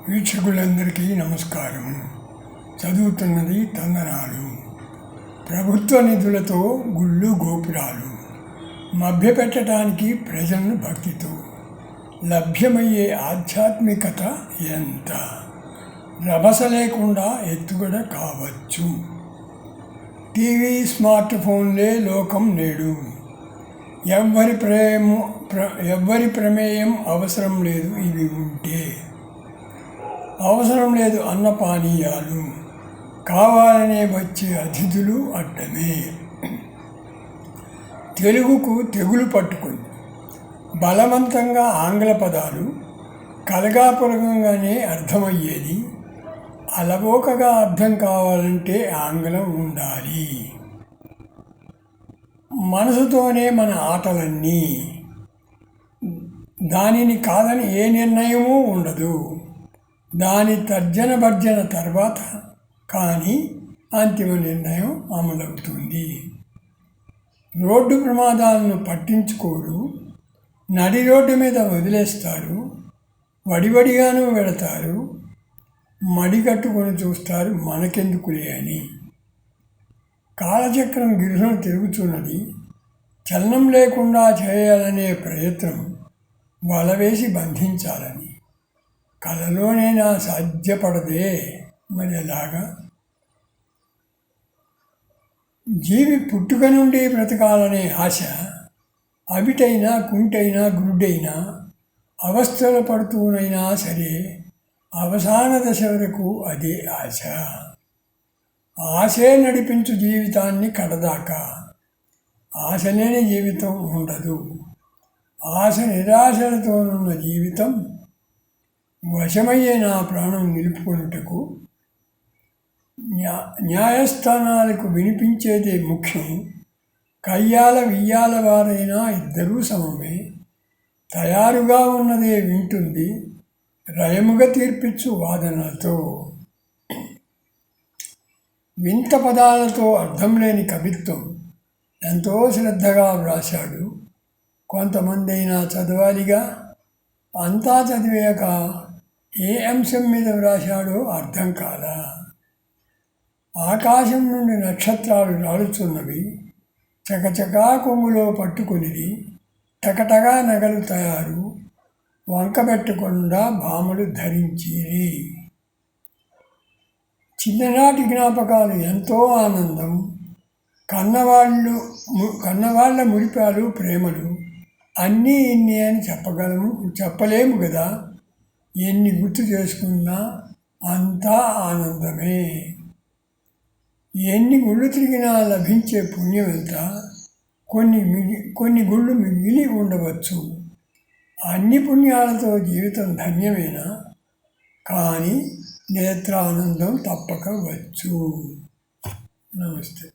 వీక్షకులందరికీ నమస్కారం. చదువుతున్నది తందనాలు. ప్రభుత్వ నిధులతో గుళ్ళు గోపురాలు మభ్యపెట్టడానికి ప్రజలను భక్తితో లభ్యమయ్యే ఆధ్యాత్మికత ఎంత రభస లేకుండా ఎత్తుగడ కావచ్చు. టీవీ, స్మార్ట్ ఫోన్లే లోకం నేడు. ఎవ్వరి ప్రమేయం అవసరం లేదు. ఇవి ఉంటే అవసరం లేదు అన్నపానీయాలు, కావాలనే వచ్చే అతిథులు అడ్డమే. తెలుగుకు తెగులు పట్టుకుంది. బలవంతంగా ఆంగ్ల పదాలు కలగాపులగంగానే అర్థమయ్యేది. అలవోకగా అర్థం కావాలంటే ఆంగ్లం ఉండాలి. మనసుతోనే మన ఆటలన్నీ. దానిని కాదని ఏ నిర్ణయమూ ఉండదు. దాని తర్జన భర్జన తర్వాత కానీ అంతిమ నిర్ణయం అమలవుతుంది. రోడ్డు ప్రమాదాలను పట్టించుకోరు. నడి రోడ్డు మీద వదిలేస్తారు. వడివడిగాను వెళతారు. మడికట్టుకొని చూస్తారు మనకెందుకులే అని. కాలచక్రం గిరున తిరుగుతున్నది. చలనం లేకుండా చేయాలనే ప్రయత్నం వలవేసి బంధించాలని. కలలోనైనా సాధ్యపడదే, మరి ఎలాగా? జీవి పుట్టుక నుండి బ్రతకాలనే ఆశ అవిటైనా, కుంటైనా, గుడ్డైనా, అవస్థలు పడుతూనైనా సరే అవసాన దశ వరకు అదే ఆశ. ఆశే నడిపించు జీవితాన్ని కడదాకా. ఆశ లేని జీవితం ఉండదు. ఆశ నిరాశలతోనున్న జీవితం వశమయ్యే నా ప్రాణం నిలుపుకొనుటకు న్యాయస్థానాలకు వినిపించేదే ముఖ్యం. కయ్యాల వియ్యాల వారైనా ఇద్దరూ సమమే. తయారుగా ఉన్నదే వింటుంది రయముగా తీర్పిచ్చు వాదనలతో. వింత పదాలతో అర్థం లేని కవిత్వం ఎంతో శ్రద్ధగా వ్రాశాడు. కొంతమంది అయినా చదవాలిగా. అంతా చదివాక ఏ అంశం మీద వ్రాశాడో అర్థం కాదా. ఆకాశం నుండి నక్షత్రాలు రాలుచున్నవి. చకచకా కొంగులో పట్టుకునిది. టకటగా నగలు తయారు. వంకబెట్టకుండా భామలు ధరించిరి. చిన్ననాటి జ్ఞాపకాలు ఎంతో ఆనందం. కన్నవాళ్ళ మురిపాలు, ప్రేమలు అన్నీ ఇన్ని అని చెప్పలేము కదా. ఎన్ని గుర్తు చేసుకున్నా అంతా ఆనందమే. ఎన్ని గుళ్ళు తిరిగినా లభించే పుణ్యం ఎంత. కొన్ని గుళ్ళు మిగిలి ఉండవచ్చు. అన్ని పుణ్యాలతో జీవితం ధన్యమేనా? కానీ నేత్రానందం తప్పక వచ్చు. నమస్తే.